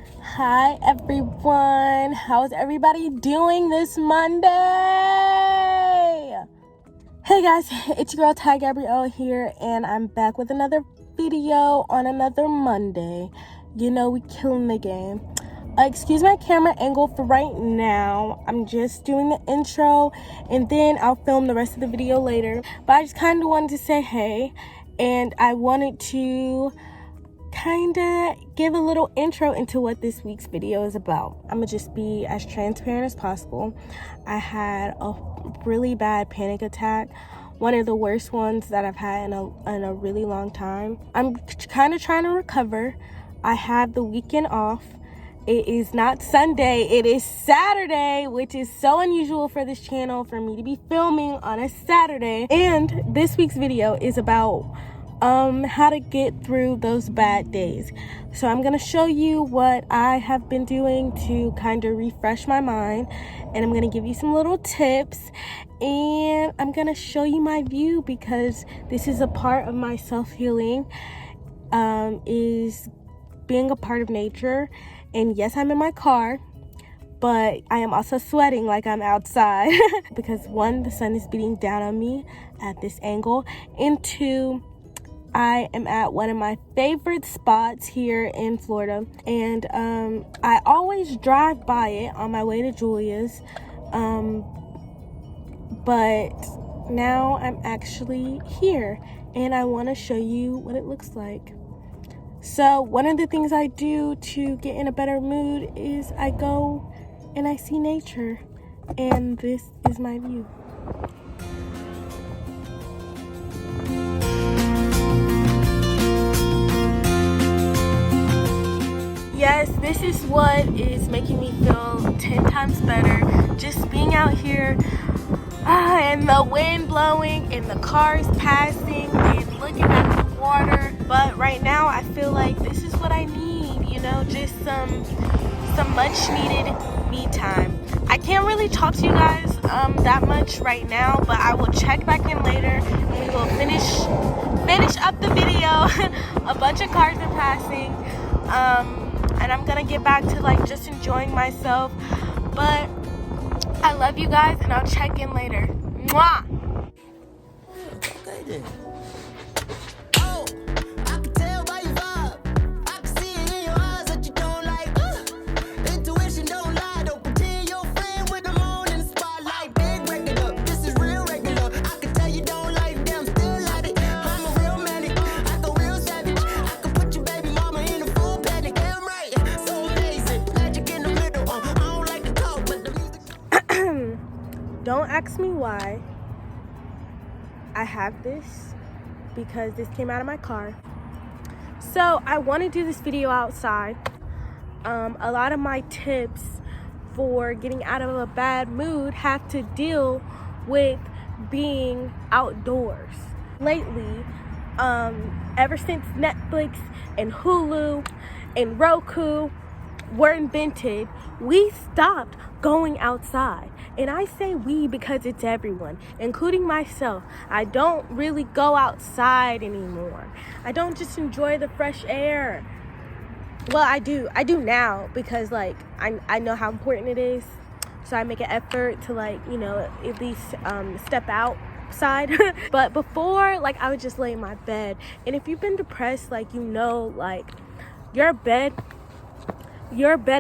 Hi everyone, how's everybody doing this Monday? Hey guys, it's your girl Ty Gabrielle here, and I'm back with another video on another Monday. You know, we killing the game. Excuse my camera angle for right now. I'm just doing the intro and then I'll film the rest of the video later. But I just kind of wanted to say hey, and I wanted to kind of give a little intro into what this week's video is about. I'm gonna just be as transparent as possible. I had a really bad panic attack, one of the worst ones that I've had in a really long time. I'm kind of trying to recover. I had the weekend off. It is not Sunday, it is Saturday, which is so unusual for this channel for me to be filming on a Saturday. And this week's video is about how to get through those bad days. So I'm gonna show you what I have been doing to kind of refresh my mind, and I'm gonna give you some little tips, and I'm gonna show you my view, because this is a part of my self-healing, is being a part of nature. And yes, I'm in my car, but I am also sweating like I'm outside because one, the sun is beating down on me at this angle, and two, I am at one of my favorite spots here in Florida, and I always drive by it on my way to Julia's, but now I'm actually here and I want to show you what it looks like. So one of the things I do to get in a better mood is I go and I see nature, and this is my view. Yes, this is what is making me feel 10 times better. Just being out here and the wind blowing and the cars passing and looking at the water. But right now I feel like this is what I need, you know, just some much needed me time. I can't really talk to you guys that much right now, but I will check back in later and we will finish up the video. A bunch of cars are passing, and I'm gonna get back to like just enjoying myself. But I love you guys, and I'll check in later. Mwah! Okay then. Don't ask me why I have this, because this came out of my car. So I want to do this video outside. A lot of my tips for getting out of a bad mood have to deal with being outdoors. Lately, ever since Netflix and Hulu and Roku were invented, we stopped going outside. And I say we because it's everyone, including myself. I don't really go outside anymore. I don't just enjoy the fresh air. Well, I do now, because like I know how important it is. So I make an effort to, like, you know, at least step outside. But before, like, I would just lay in my bed. And if you've been depressed, like, you know, like, your bed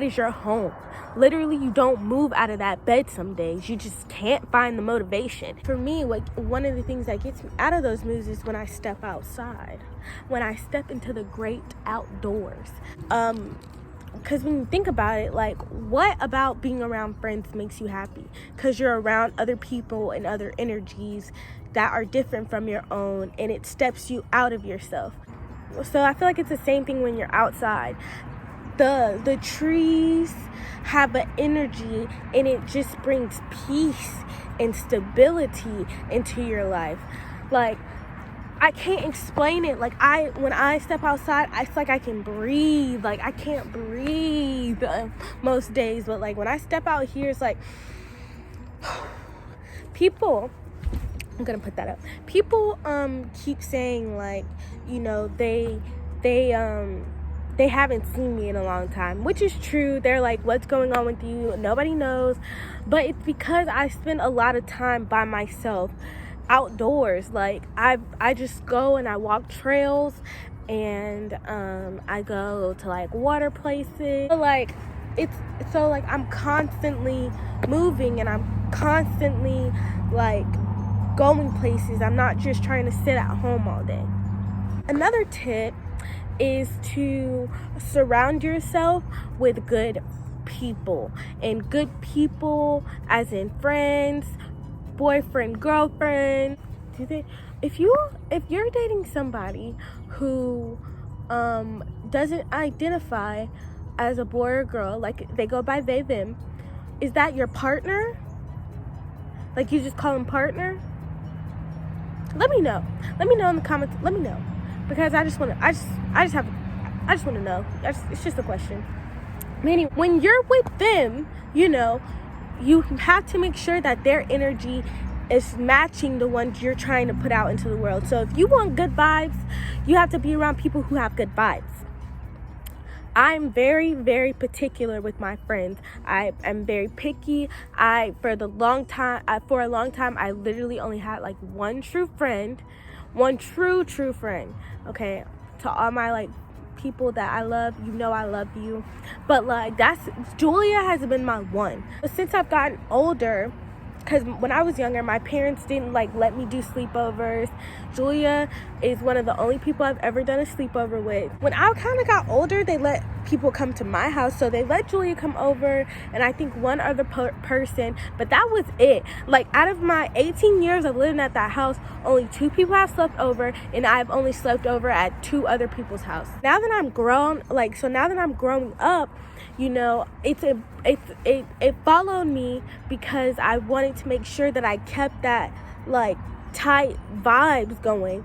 is your home. Literally, you don't move out of that bed some days. You just can't find the motivation. For me, like, one of the things that gets me out of those moods is when I step outside, when I step into the great outdoors. Because when you think about it, like, what about being around friends makes you happy? Because you're around other people and other energies that are different from your own, and it steps you out of yourself. So I feel like it's the same thing when you're outside. The trees have an energy, and it just brings peace and stability into your life. Like, I can't explain it. Like, when I step outside, I feel like I can breathe. Like, I can't breathe most days, but like when I step out here, it's like people, I'm gonna put that up. People keep saying, like, you know, they they haven't seen me in a long time, which is true. They're like, what's going on with you? Nobody knows. But it's because I spend a lot of time by myself outdoors. Like I just go and I walk trails, and I go to like water places. Like it's so like I'm constantly moving, and I'm constantly like going places. I'm not just trying to sit at home all day. Another tip is to surround yourself with good people, and good people as in friends, boyfriend, girlfriend. If you're dating somebody who doesn't identify as a boy or girl, like they go by they them, is that your partner? Like you just call them partner? Let me know in the comments. Let me know, because I just want to know. It's just a question. Meaning, when you're with them, you know, you have to make sure that their energy is matching the ones you're trying to put out into the world. So if you want good vibes, you have to be around people who have good vibes. I'm very, very particular with my friends. I am very picky. For a long time, I literally only had like one true friend, one true friend. Okay, to all my like people that I love, you know I love you. But like Julia has been my one. But since I've gotten older, because when I was younger, my parents didn't like let me do sleepovers. Julia is one of the only people I've ever done a sleepover with. When I kind of got older, they let people come to my house. So they let Julia come over, and I think one other person, but that was it. Like out of my 18 years of living at that house, only 2 people have slept over, and I've only slept over at 2 other people's house. Now that I'm grown, now that I'm growing up, you know, it followed me because I wanted to make sure that I kept that like tight vibes going.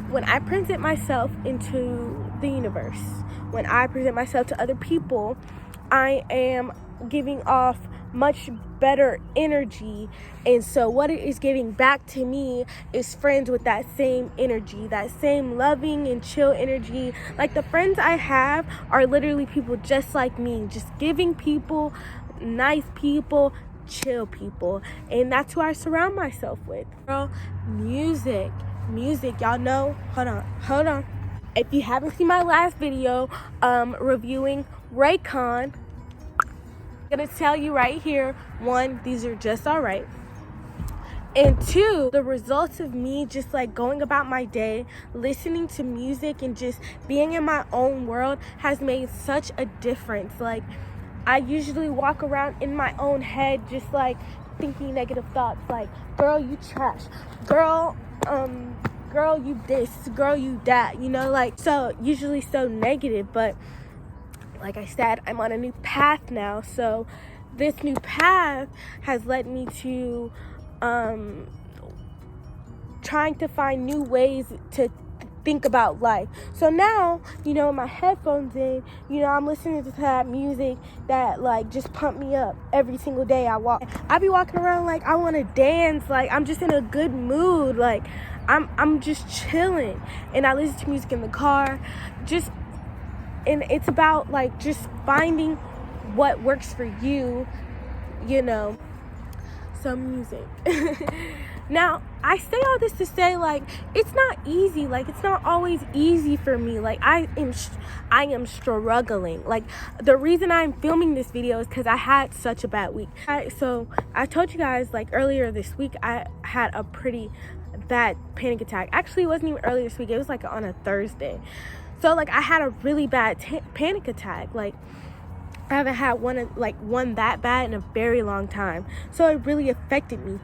When I present myself into the universe, when I present myself to other people, I am giving off much better energy, and so what it is giving back to me is friends with that same energy, that same loving and chill energy. Like the friends I have are literally people just like me, just giving people, nice people, chill people, and that's who I surround myself with. Girl, music, y'all know. Hold on. If you haven't seen my last video reviewing Raycon, I'm gonna tell you right here, 1, these are just all right, and 2, the results of me just like going about my day, listening to music and just being in my own world has made such a difference. Like I usually walk around in my own head just like thinking negative thoughts, like girl you trash, girl you this, girl you that, you know, like so usually so negative. But like I said, I'm on a new path now. So this new path has led me to trying to find new ways to think about life. So now, you know, my headphones in, you know, I'm listening to that music that like just pump me up every single day I walk. I be walking around like I want to dance, like I'm just in a good mood, like I'm just chilling, and I listen to music in the car, and it's about like just finding what works for you, you know. So music. Now, I say all this to say, like, it's not easy. Like, it's not always easy for me. Like, I am struggling. Like, the reason I'm filming this video is because I had such a bad week. So I told you guys, like, earlier this week, I had a pretty bad panic attack. Actually, it wasn't even earlier this week. It was, like, on a Thursday. So, like, I had a really bad panic attack. Like, I haven't had one that bad in a very long time. So it really affected me.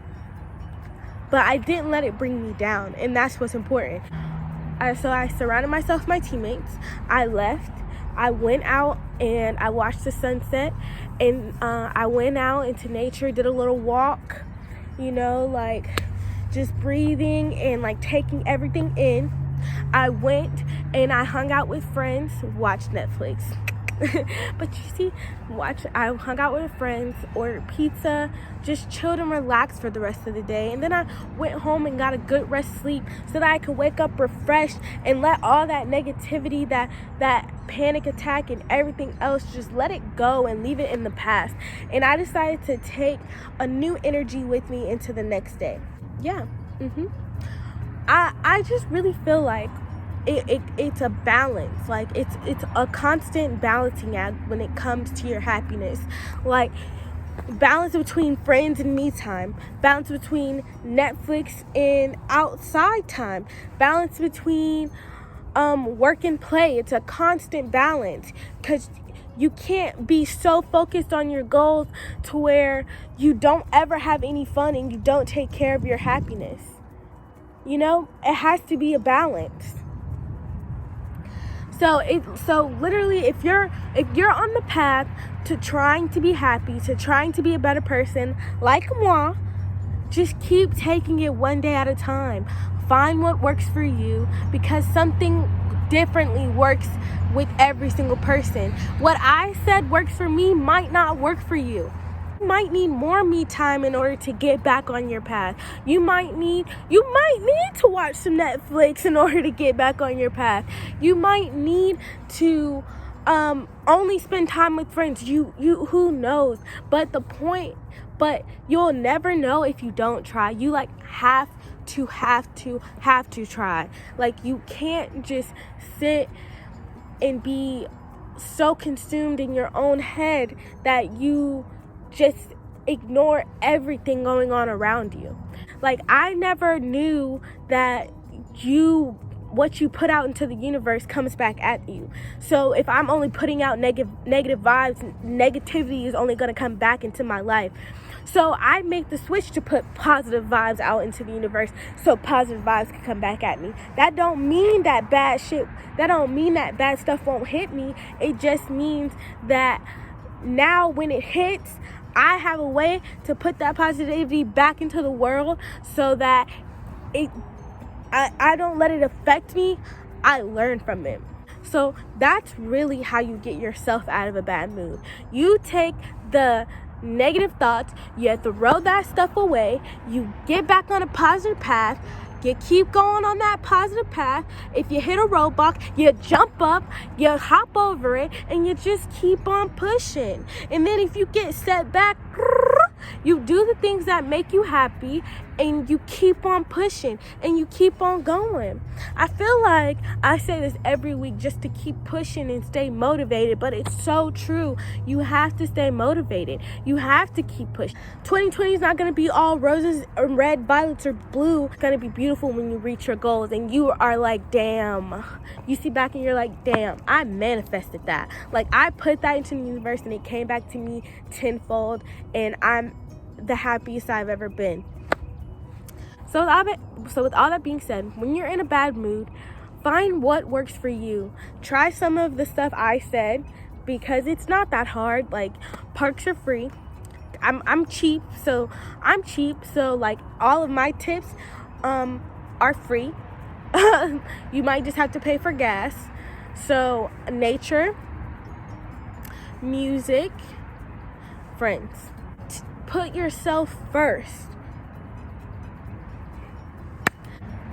But I didn't let it bring me down, and that's what's important. So I surrounded myself with my teammates. I left. I went out and I watched the sunset, and I went out into nature, did a little walk, you know, like just breathing and like taking everything in. I went and I hung out with friends, watched Netflix. But you see, I hung out with friends, ordered pizza, just chilled and relaxed for the rest of the day. And then I went home and got a good rest sleep so that I could wake up refreshed and let all that negativity, that panic attack and everything else, just let it go and leave it in the past. And I decided to take a new energy with me into the next day. Yeah. I just really feel like it's a balance. Like it's a constant balancing act when it comes to your happiness. Like balance between friends and me time, balance between Netflix and outside time, balance between work and play. It's a constant balance, because you can't be so focused on your goals to where you don't ever have any fun and you don't take care of your happiness. You know, it has to be a balance. So literally, if you're on the path to trying to be happy, to trying to be a better person, like moi, just keep taking it one day at a time. Find what works for you, because something differently works with every single person. What I said works for me might not work for you. You might need more me time in order to get back on your path. You might need to watch some Netflix in order to get back on your path. You might need to only spend time with friends. You who knows? But you'll never know if you don't try. You have to try. Like, you can't just sit and be so consumed in your own head that you just ignore everything going on around you. Like, I never knew that what you put out into the universe comes back at you. So if I'm only putting out negative vibes, negativity is only going to come back into my life. So I make the switch to put positive vibes out into the universe so positive vibes can come back at me. That don't mean that bad stuff won't hit me. It just means that now when it hits, I have a way to put that positivity back into the world so that I don't let it affect me. I learn from it. So that's really how you get yourself out of a bad mood. You take the negative thoughts, you throw that stuff away, you get back on a positive path, you keep going on that positive path. If you hit a roadblock, you jump up, you hop over it, and you just keep on pushing. And then if you get set back, you do the things that make you happy, and you keep on pushing, and you keep on going. I feel like I say this every week just to keep pushing and stay motivated, but it's so true. You have to stay motivated. You have to keep pushing. 2020 is not going to be all roses or red, violets, or blue. It's going to be beautiful when you reach your goals, and you are like, damn. You see back and you're like, damn, I manifested that. Like, I put that into the universe, and it came back to me tenfold, and I'm the happiest I've ever been. So with all that being said, when you're in a bad mood, find what works for you. Try some of the stuff I said, because it's not that hard. Like, parks are free. I'm cheap, so like, all of my tips are free. You might just have to pay for gas. So nature, music, friends. Put yourself first.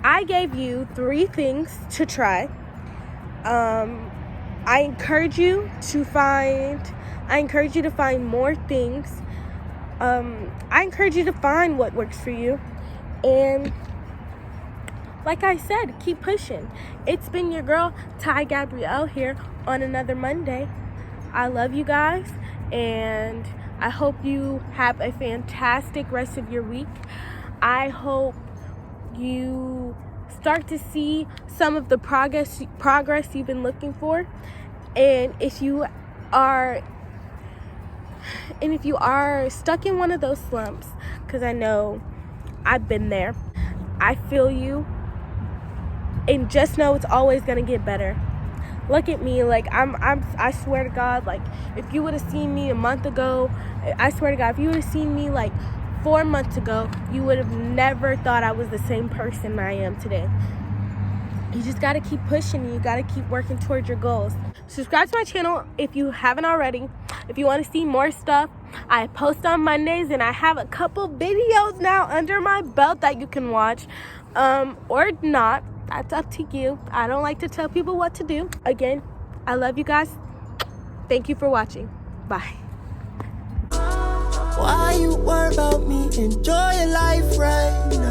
I gave you 3 things to try. I encourage you to find more things. I encourage you to find what works for you. And like I said, keep pushing. It's been your girl, Ty Gabrielle, here on another Monday. I love you guys, and I hope you have a fantastic rest of your week. I hope you start to see some of the progress you've been looking for. And if you are stuck in one of those slumps, because I know I've been there, I feel you, and just know it's always gonna get better. Look at me, like I swear to God, like, if you would have seen me a month ago, I swear to God, if you would have seen me like 4 months ago, you would have never thought I was the same person I am today. You just gotta keep pushing and you gotta keep working towards your goals. Subscribe to my channel if you haven't already. If you want to see more stuff, I post on Mondays and I have a couple videos now under my belt that you can watch, or not. That's up to you. I don't like to tell people what to do. Again, I love you guys. Thank you for watching. Bye. Why you worry about me? Enjoy your life right now.